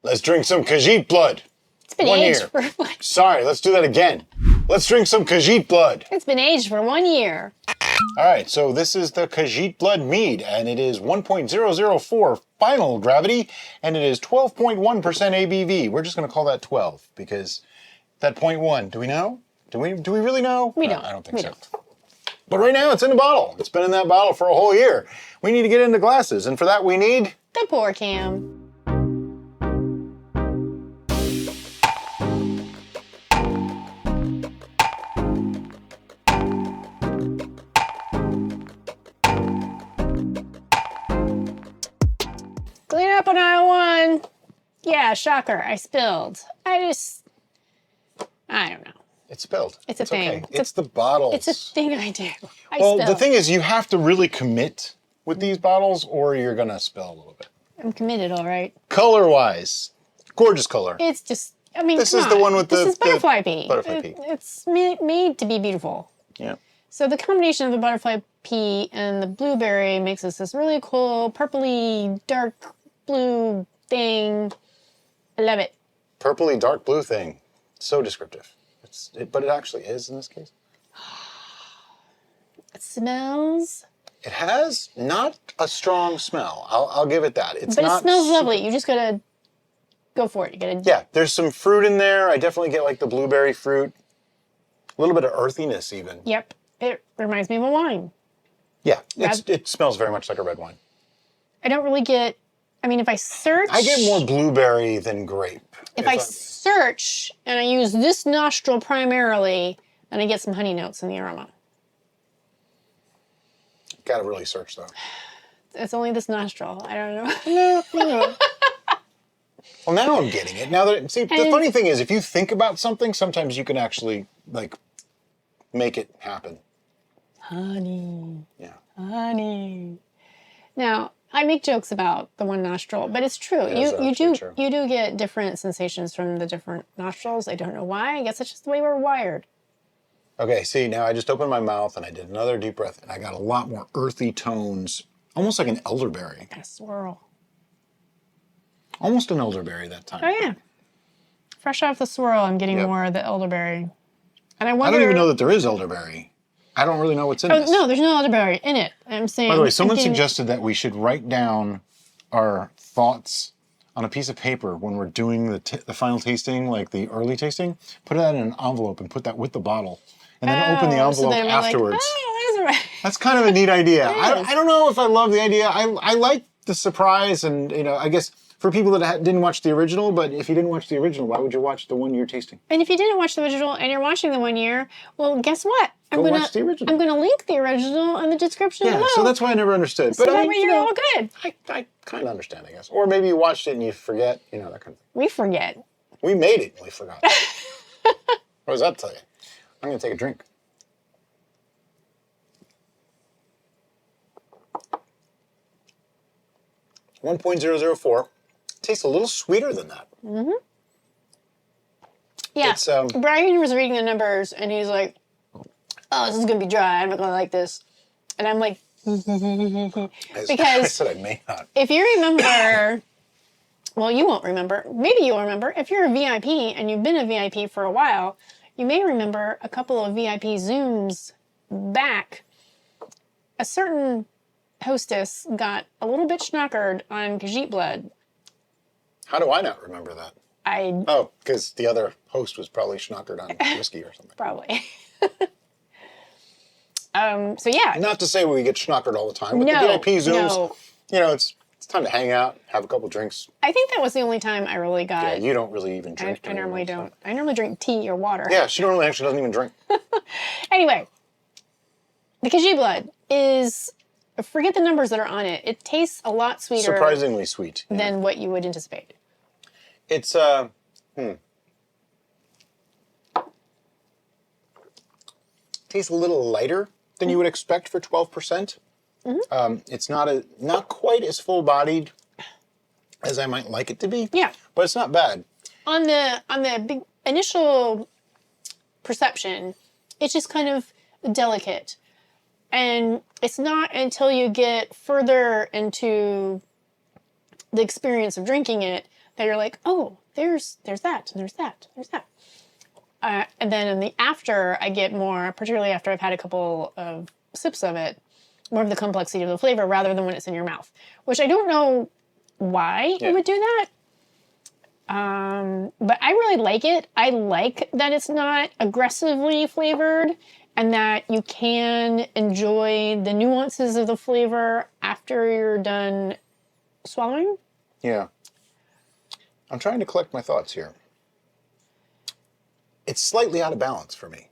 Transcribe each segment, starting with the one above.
Let's drink some Khajiit Blood. It's been aged for what? Sorry, let's do that again. Let's drink some Khajiit Blood. It's been aged for 1 year. All right, so this is the Khajiit Blood Mead, and it is 1.004 final gravity, and it is 12.1% ABV. We're just going to call that 12 because that 0.1. Do we know? Do we really know? We No, don't. I don't think so. But right now it's in the bottle. It's been in that bottle for a whole year. We need to get it into glasses, and for that we need The pour cam. Clean up on aisle 1. Yeah, shocker, I spilled. I don't know. It's spilled. It's a thing. Okay. It's the bottles. It's a thing I do. Well, the thing is, you have to really commit with these bottles, or you're gonna spill a little bit. I'm committed, all right. Color-wise, gorgeous color. It's just, I mean, This is the one with this is butterfly pea. Butterfly pea. It's made to be beautiful. Yeah. So the combination of the butterfly pea and the blueberry makes us this really cool, purpley, dark blue thing. I love it. Purpley dark blue thing. So descriptive. But it actually is in this case. It smells. It has not a strong smell. I'll give it that. But it smells lovely. You just gotta go for it. You gotta. Yeah, there's some fruit in there. I definitely get like the blueberry fruit. A little bit of earthiness even. Yep. It reminds me of a wine. Yeah, it smells very much like a red wine. I don't really get. I mean, if I search, I get more blueberry than grape. If I search and I use this nostril primarily, then I get some honey notes in the aroma. Gotta really search though. It's only this nostril. I don't know. Well, now I'm getting it. Now that the funny thing is, if you think about something, sometimes you can actually like make it happen. Honey. Yeah. Honey. Now, I make jokes about the one nostril, but it's true. You do get different sensations from the different nostrils. I don't know why. I guess it's just the way we're wired. Okay, see, now I just opened my mouth and I did another deep breath and I got a lot more earthy tones, almost like an elderberry. Got a swirl. Almost an elderberry that time. Oh yeah. Fresh off the swirl, I'm getting more of the elderberry. And I wonder. I don't even know that there is elderberry. I don't really know what's in this. No, there's no elderberry in it. I'm saying. By the way, someone suggested that we should write down our thoughts on a piece of paper when we're doing the final tasting, like the early tasting. Put that in an envelope and put that with the bottle. And then open the envelope afterwards. Like, oh, that's right. That's kind of a neat idea. I don't know if I love the idea. I like the surprise, and I guess for people that didn't watch the original, but if you didn't watch the original, why would you watch the one you're tasting? And if you didn't watch the original and you're watching the 1 year, well, guess what? Watch the original. I'm gonna link the original in the description below. So that's why I never understood. So that way you're all good. I kind of understand, I guess. Or maybe you watched it and you forget, that kind of thing. We forget. We made it and we forgot. What does that tell you? I'm gonna take a drink. .004. Tastes a little sweeter than that. Mm-hmm. Yeah. Brian was reading the numbers and he's like, "Oh, this is gonna be dry. I'm not gonna like this," and I'm like, because I said I may not. If you remember, well, you won't remember. Maybe you'll remember. If you're a VIP and you've been a VIP for a while, you may remember a couple of VIP Zooms back. A certain hostess got a little bit schnockered on Khajiit Blood. How do I not remember that? Oh, because the other host was probably schnockered on whiskey or something. Probably. So yeah. Not to say we get schnockered all the time, but the VIP Zooms, it's time to hang out, have a couple drinks. I think that was the only time I really got. Yeah, you don't really even drink. I normally don't. I normally drink tea or water. Yeah, she normally actually doesn't even drink. Anyway, the Khajiit Blood is, forget the numbers that are on it. It tastes a lot sweeter. Surprisingly sweet. Than what you would anticipate. It's, tastes a little lighter than you would expect for 12%. Mm-hmm. It's not quite as full-bodied as I might like it to be. Yeah. But it's not bad. On the big initial perception, it's just kind of delicate. And it's not until you get further into the experience of drinking it that you're like, oh, there's that, and there's that, and there's that. And then in the after, I get more, particularly after I've had a couple of sips of it, more of the complexity of the flavor rather than when it's in your mouth, which I don't know why it would do that. But I really like it. I like that it's not aggressively flavored and that you can enjoy the nuances of the flavor after you're done swallowing. Yeah. I'm trying to collect my thoughts here. It's slightly out of balance for me.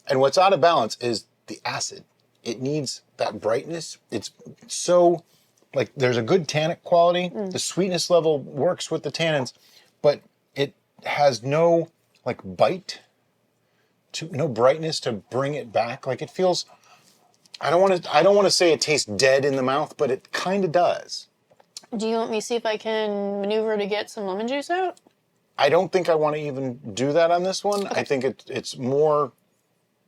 And what's out of balance is the acid. It needs that brightness. It's so, like, there's a good tannic quality. The sweetness level works with the tannins, but it has no, like, bite, no brightness to bring it back. Like, it feels, I don't want to say it tastes dead in the mouth, but it kind of does. Do you want me to see if I can maneuver to get some lemon juice out? I don't think I want to even do that on this one. Okay. I think it's more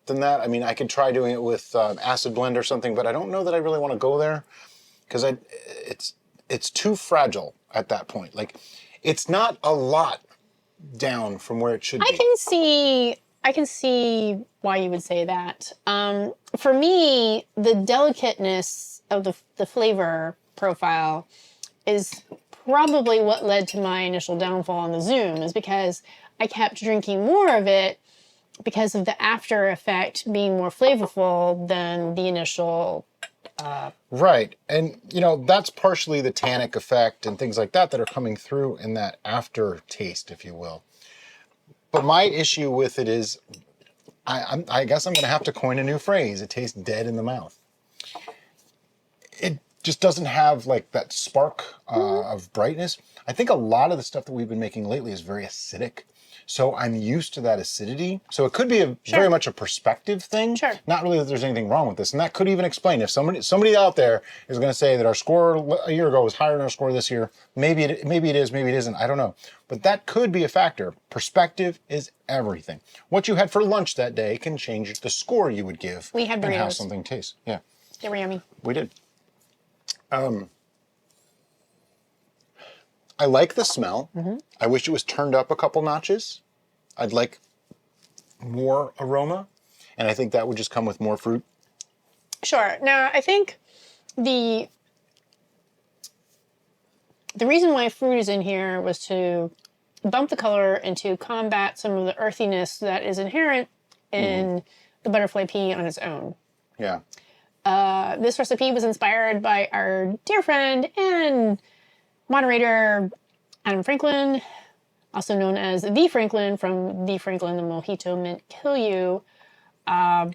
than that. I mean, I could try doing it with acid blend or something, but I don't know that I really want to go there because it's too fragile at that point. Like, it's not a lot down from where it should be. I can see why you would say that. For me, the delicateness of the flavor profile is probably what led to my initial downfall on the Zoom, is because I kept drinking more of it because of the after effect being more flavorful than the initial. Right. And, you know, that's partially the tannic effect and things like that are coming through in that aftertaste, if you will. But my issue with it is, I guess I'm going to have to coin a new phrase. It tastes dead in the mouth. It just doesn't have like that spark of brightness. I think a lot of the stuff that we've been making lately is very acidic. So I'm used to that acidity. So it could be very much a perspective thing. Sure. Not really that there's anything wrong with this. And that could even explain if somebody out there is going to say that our score a year ago was higher than our score this year. Maybe it is, maybe it isn't. I don't know. But that could be a factor. Perspective is everything. What you had for lunch that day can change the score you would give. We had and how burritos. something tastes. Yeah. They were yummy. We did. I like the smell. I wish it was turned up a couple notches. I'd like more aroma, and I think that would just come with more fruit. Sure. Now, I think the reason why fruit is in here was to bump the color and to combat some of the earthiness that is inherent in the butterfly pea on its own. Yeah. This recipe was inspired by our dear friend and moderator, Adam Franklin, also known as The Franklin from The Franklin, the Mojito Mint Kill You. The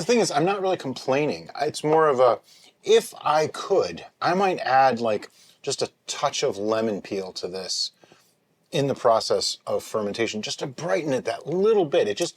thing is, I'm not really complaining. It's more of a, if I could, I might add like just a touch of lemon peel to this in the process of fermentation, just to brighten it that little bit. It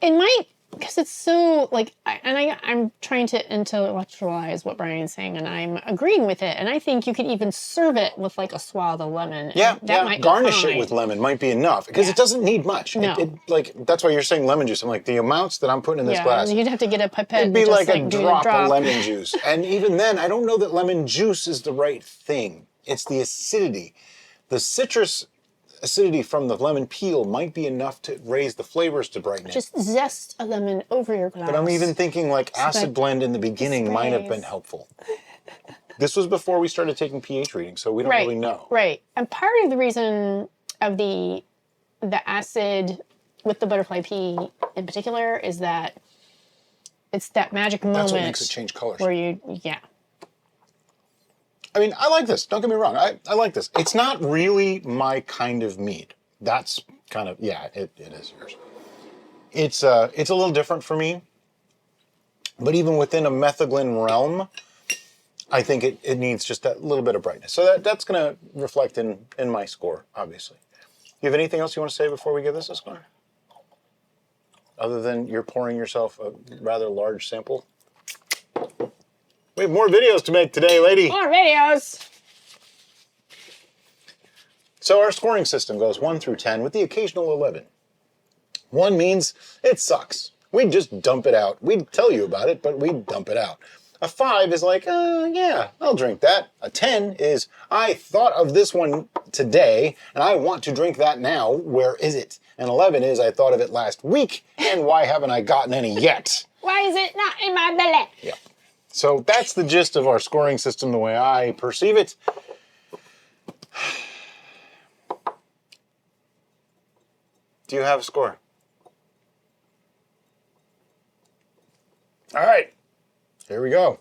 might, because it's so, like, I'm trying to intellectualize what Brian's saying, and I'm agreeing with it. And I think you could even serve it with, like, a swathe of lemon. Might garnish it with lemon might be enough, because it doesn't need much. No. Like, that's why you're saying lemon juice. I'm like, the amounts that I'm putting in this glass, you'd have to get a pipette. it'd be and just, like a drop drop of lemon juice. And even then, I don't know that lemon juice is the right thing. It's the acidity. The citrus acidity from the lemon peel might be enough to raise the flavors to brighten it. Just zest a lemon over your glass. But I'm even thinking like acid blend in the beginning might have been helpful. This was before we started taking pH readings, so we don't really know. Right. And part of the reason of the acid with the butterfly pea in particular is that it's that magic moment. That's what makes it change colors. Where I mean, I like this. Don't get me wrong. I like this. It's not really my kind of mead. That's kind of, it is yours. It's a little different for me. But even within a metheglin realm, I think it needs just that little bit of brightness. So that's going to reflect in my score, obviously. You have anything else you want to say before we give this a score? Other than you're pouring yourself a rather large sample? We have more videos to make today, lady. More videos. So our scoring system goes 1 through 10 with the occasional 11. 1 means it sucks. We'd just dump it out. We'd tell you about it, but we'd dump it out. A 5 is like, yeah, I'll drink that. A 10 is, I thought of this one today, and I want to drink that now. Where is it? And 11 is, I thought of it last week, and why haven't I gotten any yet? Why is it not in my belly? Yeah. So that's the gist of our scoring system, the way I perceive it. Do you have a score? All right. Here we go.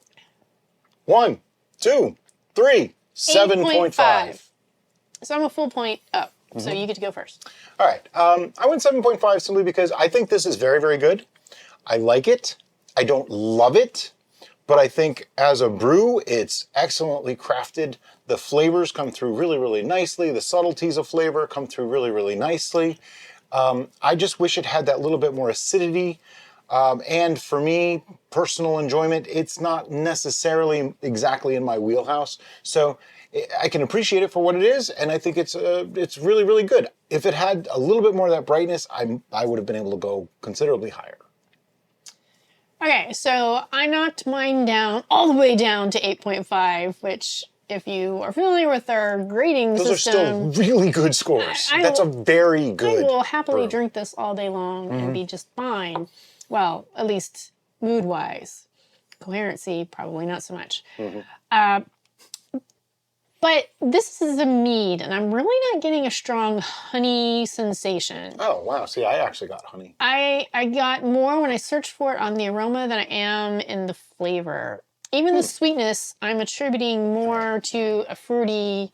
1, 2, 3, 7.5. So I'm a full point up. So you get to go first. All right. I went 7.5 simply because I think this is very, very good. I like it. I don't love it. But I think as a brew, it's excellently crafted. The flavors come through really, really nicely. The subtleties of flavor come through really, really nicely. I just wish it had that little bit more acidity. And for me, personal enjoyment, it's not necessarily exactly in my wheelhouse. So I can appreciate it for what it is, and I think it's really, really good. If it had a little bit more of that brightness, I would have been able to go considerably higher. Okay, so I knocked mine down all the way down to 8.5, which, if you are familiar with our grading Those system, are still really good scores. That's a very good I will happily brew. drink this all day long and be just fine. Well, at least mood-wise. Coherency, probably not so much. But this is a mead, and I'm really not getting a strong honey sensation. Oh, wow. See, I actually got honey. I got more when I searched for it on the aroma than I am in the flavor. Even the sweetness, I'm attributing more to a fruity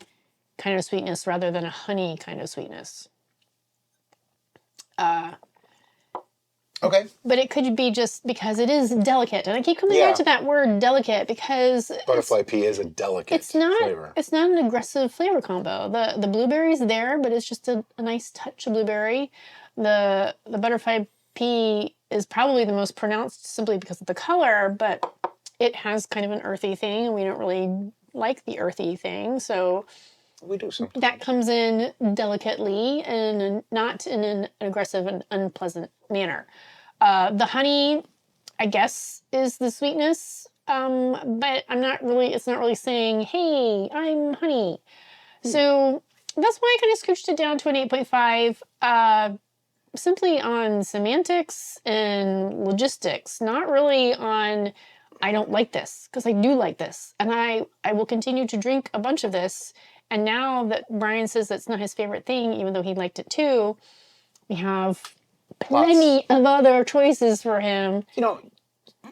kind of sweetness rather than a honey kind of sweetness. Okay. But it could be just because it is delicate. And I keep coming back to that word delicate because Butterfly pea is a delicate flavor. It's not an aggressive flavor combo. The blueberry's there, but it's just a nice touch of blueberry. The butterfly pea is probably the most pronounced simply because of the color, but it has kind of an earthy thing, and we don't really like the earthy thing. So we do sometimes. That comes in delicately and not in an aggressive and unpleasant manner. The honey, I guess, is the sweetness, but it's not really saying, hey, I'm honey. So that's why I kind of scooched it down to an 8.5, simply on semantics and logistics, not really on, I don't like this, because I do like this. And I will continue to drink a bunch of this. And now that Brian says that's not his favorite thing, even though he liked it too, we have plenty of other choices for him. You know,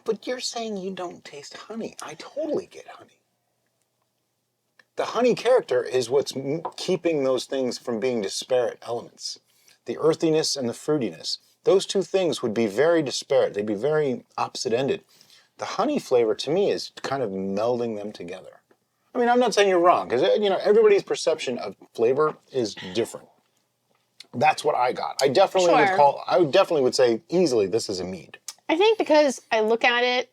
but you're saying you don't taste honey. I totally get honey. The honey character is what's keeping those things from being disparate elements. The earthiness and the fruitiness. Those two things would be very disparate. They'd be very opposite-ended. The honey flavor, to me, is kind of melding them together. I mean, I'm not saying you're wrong, because, you know, everybody's perception of flavor is different. That's what I got. I definitely would say easily this is a mead. I think because I look at it,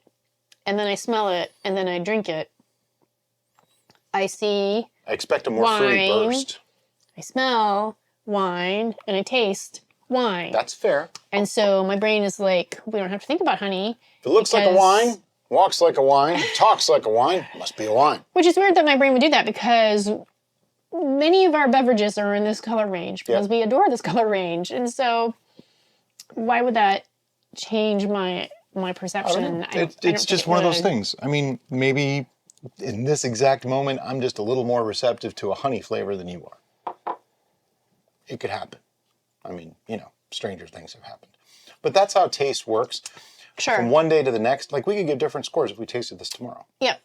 and then I smell it, and then I drink it, I expect a more fruity burst. I smell wine, and I taste wine. That's fair. And so my brain is like, we don't have to think about honey. If it looks like a wine, walks like a wine, talks like a wine, must be a wine. Which is weird that my brain would do that, because many of our beverages are in this color range because we adore this color range. And so why would that change my perception? It's just one of those things. I mean, maybe in this exact moment, I'm just a little more receptive to a honey flavor than you are. It could happen. I mean, you know, stranger things have happened. But that's how taste works. Sure. From one day to the next, like we could give different scores if we tasted this tomorrow. Yep.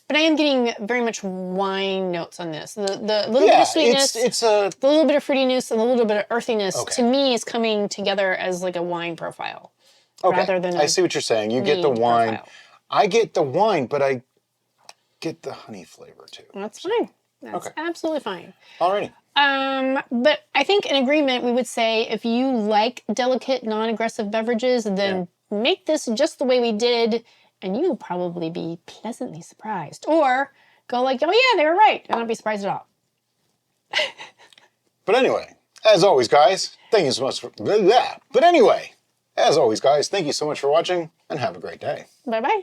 But I am getting very much wine notes on this. The little bit of sweetness, the little bit of fruitiness, and the little bit of earthiness, to me, is coming together as like a wine profile. Okay, rather than I see what you're saying. You get the wine. Profile. I get the wine, but I get the honey flavor too. That's fine. That's absolutely fine. Alrighty. But I think in agreement, we would say if you like delicate, non-aggressive beverages, then make this just the way we did, and you'll probably be pleasantly surprised. Or go like, oh yeah, they were right, and not be surprised at all. But anyway, as always, guys, thank you so much for that. But anyway, as always, guys, thank you so much for watching, and have a great day. Bye-bye.